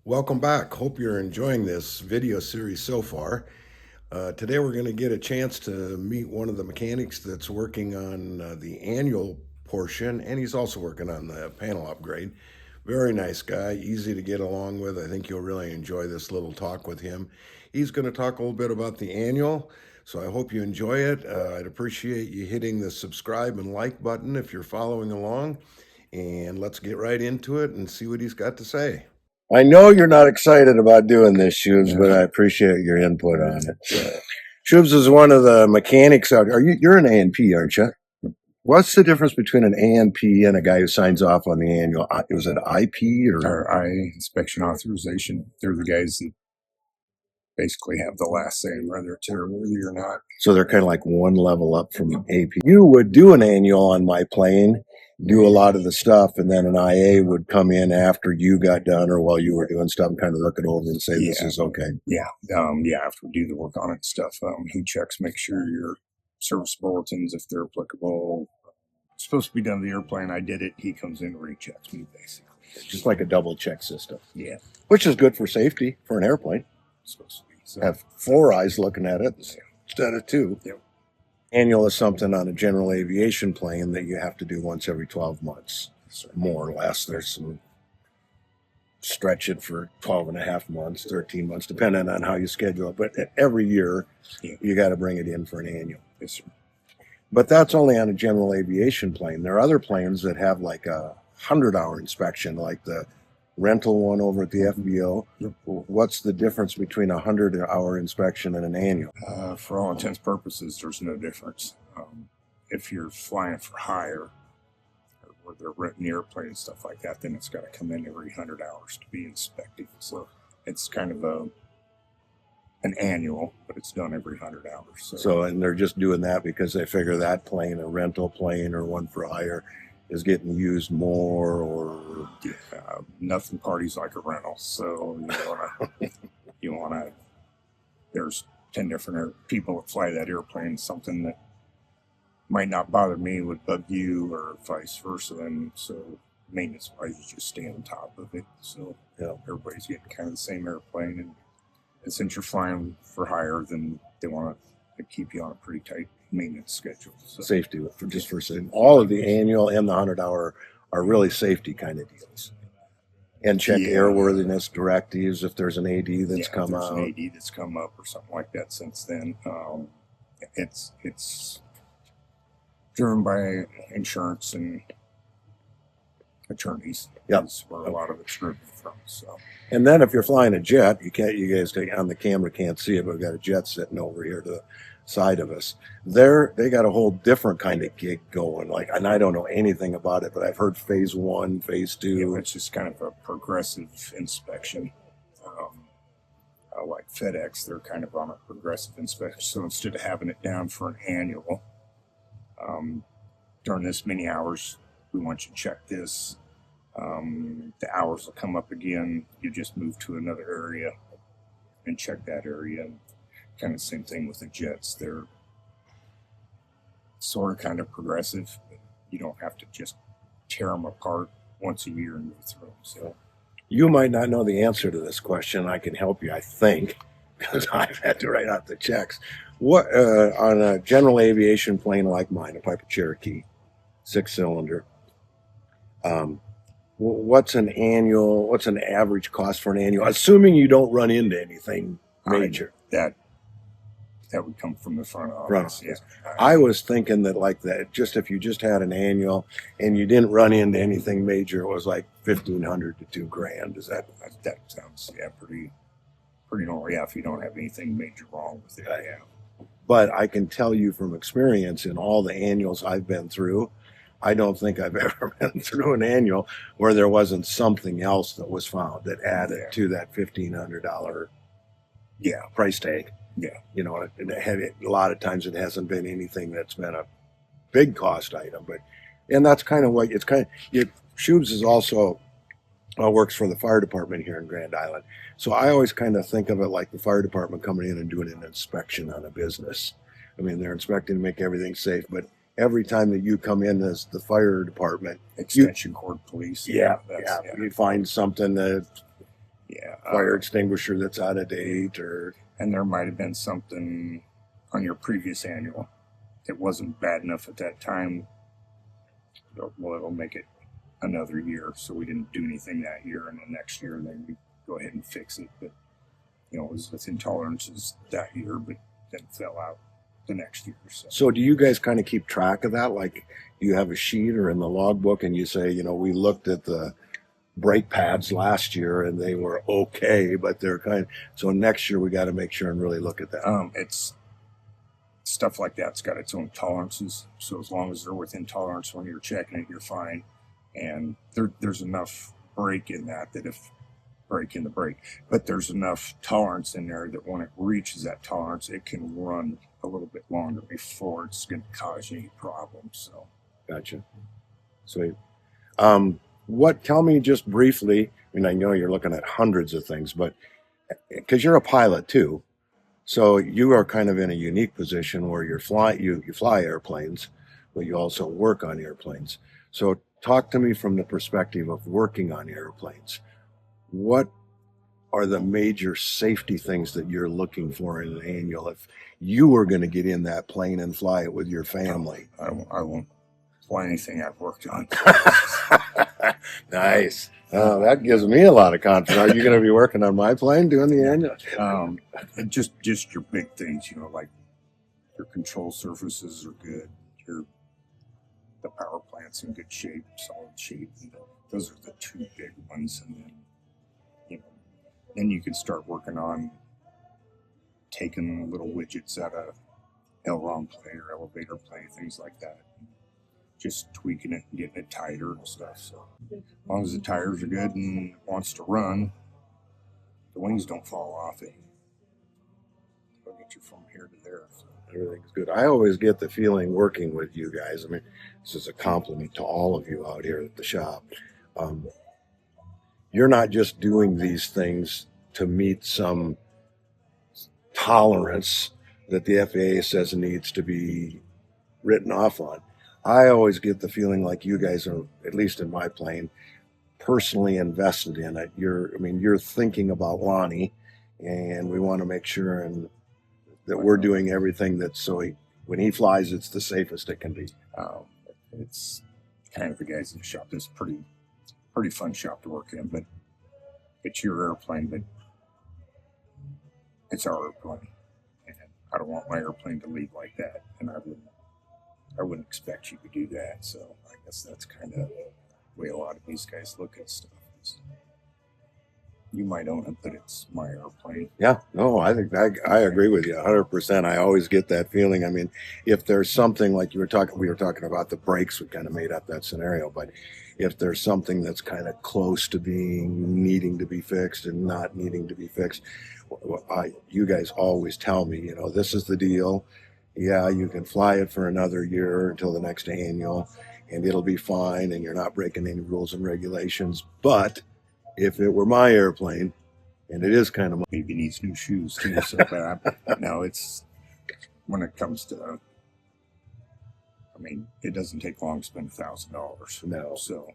Welcome back. Hope you're enjoying this video series so far. Today we're going to get a chance to meet one of the mechanics that's working on the annual portion, and he's also working on the panel upgrade. Very nice guy, easy to get along with. I think you'll really enjoy this little talk with him. He's going to talk a little bit about the annual, so I hope you enjoy it. I'd appreciate you hitting the subscribe and like button if you're following along, and let's get right into it and see what he's got to say. I know you're not excited about doing this, Shubes, but I appreciate your input on it. Shubes is one of the mechanics out. You're an A&P, aren't you? What's the difference between an A&P and a guy who signs off on the annual? Was it IP or I inspection authorization? They're the guys that basically have the last say whether it's airworthy or not. So they're kind of like one level up from AP. You would do an annual on my plane, do a lot of the stuff, and then an IA would come in after you got done or while you were doing stuff and kind of look it over and say, this is okay. Yeah. After we do the work on it and stuff, he checks, make sure your service bulletins, if they're applicable. It's supposed to be done to the airplane. I did it. He comes in and rechecks me, basically. Just like a double check system. Yeah. Which is good for safety for an airplane. It's supposed to be. So, have four eyes looking at it instead of two. Yep. Annual is something on a general aviation plane that you have to do once every 12 months, more or less. There's some stretch it for 12 and a half months, 13 months, depending on how you schedule it. But every year, you got to bring it in for an annual. Yes, sir. But that's only on a general aviation plane. There are other planes that have like a 100-hour inspection, like the rental one over at the FBO. What's the difference between a 100-hour inspection and an annual? For all intents and purposes, there's no difference. If you're flying for hire, or they're renting the airplane and stuff like that, then it's got to come in every 100 hours to be inspected. So it's kind of an annual, but it's done every 100 hours. So, and they're just doing that because they figure that plane, a rental plane or one for hire, is getting used more, or nothing parties like a rental. So you wanna there's 10 different people that fly that airplane. Something that might not bother me would bug you, or vice versa. And so maintenance wise, you just stay on top of it. So everybody's getting kind of the same airplane, and since you're flying for hire, then they want to keep you on a pretty tight maintenance schedule. So. Safety, just for saying, all of the annual and the 100-hour are really safety kind of deals. And check airworthiness directives if there's an AD that's come out. An AD that's come up or something like that since then. It's driven by insurance and attorneys. That's where a lot of it's driven from. So. And then if you're flying a jet, you guys on the camera can't see it, but we've got a jet sitting over here to the side of us. They got a whole different kind of gig going. And I don't know anything about it, but I've heard phase 1, phase 2. Yeah, it's just kind of a progressive inspection. Like FedEx, they're kind of on a progressive inspection. So instead of having it down for an annual, during this many hours, we want you to check this. The hours will come up again. You just move to another area and check that area. And kind of the same thing with the jets. They're sort of kind of progressive, but you don't have to just tear them apart once a year and move through them. So you might not know the answer to this question. I can help you, I think, because I've had to write out the checks. What on a general aviation plane like mine, a Piper Cherokee, 6-cylinder, what's an average cost for an annual, assuming you don't run into anything major? That would come from the front office. Yeah. I was thinking that just if you just had an annual and you didn't run into anything major, it was like $1,500 to $2,000. Is that sounds pretty normal? Yeah, if you don't have anything major wrong with it. Yeah. But I can tell you from experience, in all the annuals I've been through, I don't think I've ever been through an annual where there wasn't something else that was found that added to that $1,500 price tag. Yeah. A lot of times it hasn't been anything that's been a big cost item, and that's kind of what it's kind of. Shubes is also works for the fire department here in Grand Island. So I always kind of think of it like the fire department coming in and doing an inspection on a business. I mean, they're inspecting to make everything safe, but every time that you come in as the fire department, extension cord police, you find something that fire extinguisher that's out of date, or and there might have been something on your previous annual. It wasn't bad enough at that time. Well, it'll make it another year, so we didn't do anything that year, and the next year then we go ahead and fix it. But you know, it was within tolerances that year, but then fell out the next year. So do you guys kind of keep track of that? Like, you have a sheet or in the logbook, and you say, you know, we looked at the brake pads last year and they were okay, but they're so next year we got to make sure and really look at that. It's stuff like that's got its own tolerances. So as long as they're within tolerance when you're checking it, you're fine. And there's enough brake in that if brake in the brake, but there's enough tolerance in there that when it reaches that tolerance, it can run a little bit longer before it's going to cause you any problems. So gotcha. Sweet. Tell me just briefly, I mean, I know you're looking at hundreds of things, but because you're a pilot too, so you are kind of in a unique position where you fly airplanes, but you also work on airplanes. So talk to me from the perspective of working on airplanes. What are the major safety things that you're looking for in an annual if you were going to get in that plane and fly it with your family? I won't fly anything I've worked on. Nice. Oh, that gives me a lot of confidence. Are you going to be working on my plane doing the annual? Just your big things, you know, like your control surfaces are good, the power plant's in good shape, solid shape. Those are the two big ones, and then then you can start working on taking little widgets out of aileron play or elevator play, things like that. Just tweaking it and getting it tighter and stuff. So as long as the tires are good and it wants to run, the wings don't fall off it. They'll get you from here to there. So. Everything's good. I always get the feeling working with you guys. I mean, this is a compliment to all of you out here at the shop. You're not just doing these things to meet some tolerance that the FAA says needs to be written off on. I always get the feeling like you guys are, at least in my plane, personally invested in it. You're thinking about Lonnie, and we want to make sure that we're doing everything when he flies, it's the safest it can be. It's kind of the guys in the shop. It's pretty fun shop to work in, but it's your airplane, but it's our airplane, and I don't want my airplane to leave like that, and I wouldn't expect you to do that. So I guess that's kind of the way a lot of these guys look at stuff. You might own it, but it's my airplane. Yeah, no, I think I agree with you 100%. I always get that feeling. I mean, if there's something like we were talking about the brakes, we kind of made up that scenario, but if there's something that's kind of close to needing to be fixed and not needing to be fixed, you guys always tell me, you know, this is the deal. Yeah, you can fly it for another year until the next annual, and it'll be fine, and you're not breaking any rules and regulations. But if it were my airplane, and it is kind of maybe needs new shoes too. So no, it's when it comes to, I mean, it doesn't take long to spend $1,000. No. So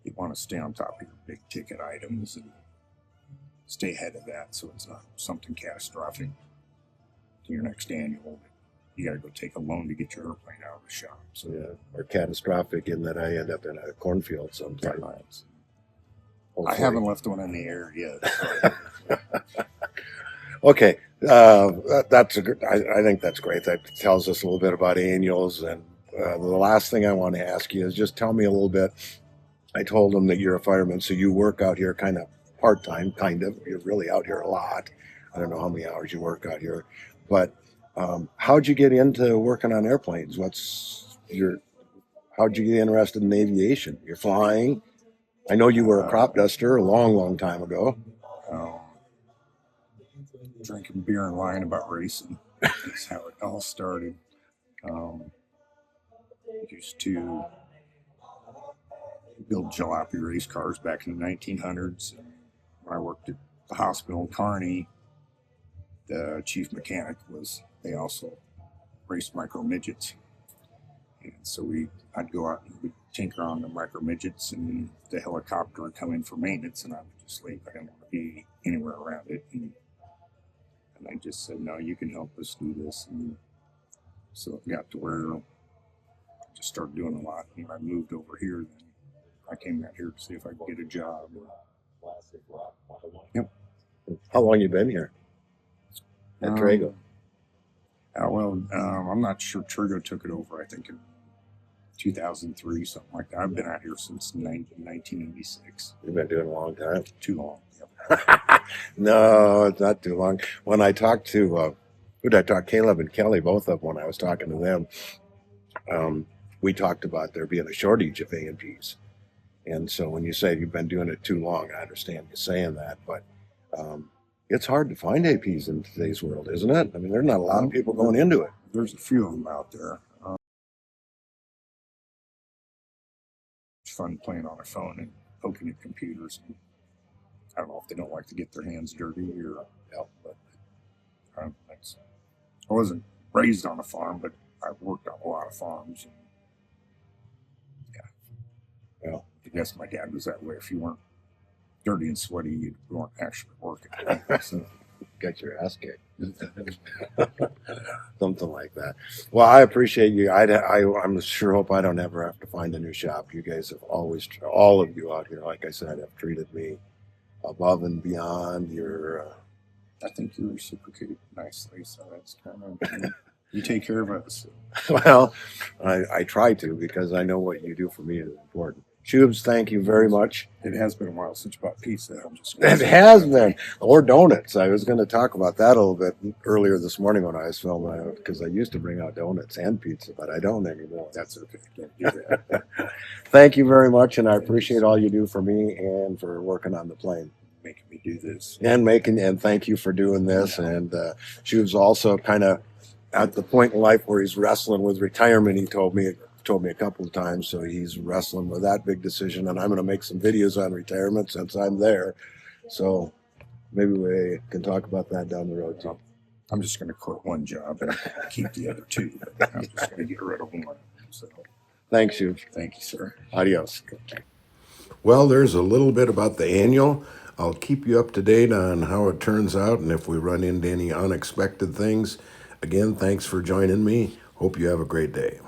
you want to stay on top of your big ticket items and stay ahead of that, so it's not something catastrophic to your next annual. You got to go take a loan to get your airplane out of the shop. So yeah, or catastrophic in that I end up in a cornfield sometime. I haven't left one in the air yet. Okay, I think that's great. That tells us a little bit about annuals. And the last thing I want to ask you is just tell me a little bit. I told them that you're a fireman, so you work out here kind of part-time, kind of. You're really out here a lot. I don't know how many hours you work out here, but how'd you get into working on airplanes? How'd you get interested in aviation? You're flying. I know you were a crop duster a long, long time ago. Drinking beer and lying about racing is how it all started. Used to build jalopy race cars back in the 1900s. When I worked at the hospital in Kearney, the chief mechanic they also raced micro midgets. And so I'd go out and we'd tinker on the micro midgets, and the helicopter would come in for maintenance, and I would just leave. I didn't want to be anywhere around it. And I just said, no, you can help us do this. And so it got to where I just started doing a lot. And when I moved over here, then I came out here to see if I could get a job. Yep. How long you been here at Trago? I'm not sure. Trago took it over, I think, in 2003, something like that. I've been out here since 1986. You've been doing a long time. Too long. Yep. No, it's not too long. When I talked to, who did I talk? Caleb and Kelly, both of them, when I was talking to them, we talked about there being a shortage of A&Ps. And so when you say you've been doing it too long, I understand you saying that, but it's hard to find APs in today's world, isn't it? I mean, there's not a lot of people going into it. There's a few of them out there. It's fun playing on a phone and poking at computers. And I don't know if they don't like to get their hands dirty or but I wasn't raised on a farm, but I've worked on a lot of farms. And yeah. Well, I guess my dad was that way. If you weren't dirty and sweaty, you weren't actually working. So, got your ass kicked. Something like that. Well, I appreciate you. I'm sure hope I don't ever have to find a new shop. You guys have always, all of you out here, like I said, have treated me above and beyond your. I think you reciprocate nicely, so that's kind of you take care of us. Well, I try to, because I know what you do for me is important. Shubes, thank you very much. It has been a while since you bought pizza. It has been. Or donuts. I was going to talk about that a little bit earlier this morning when I was filming, because I used to bring out donuts and pizza, but I don't anymore. That's okay. Don't do that. Thank you very much, and I appreciate all you do for me and for working on the plane. Making me do this. And thank you for doing this. Yeah. And Shubes also kind of at the point in life where he's wrestling with retirement, he told me a couple of times, so he's wrestling with that big decision, and I'm going to make some videos on retirement since I'm there, so maybe we can talk about that down the road too. I'm just going to quit one job and keep the other two. I'm just going to get rid of one. So thanks, you. Thank you, sir. Adios. Well, there's a little bit about the annual. I'll keep you up to date on how it turns out and if we run into any unexpected things. Again, thanks for joining me. Hope you have a great day.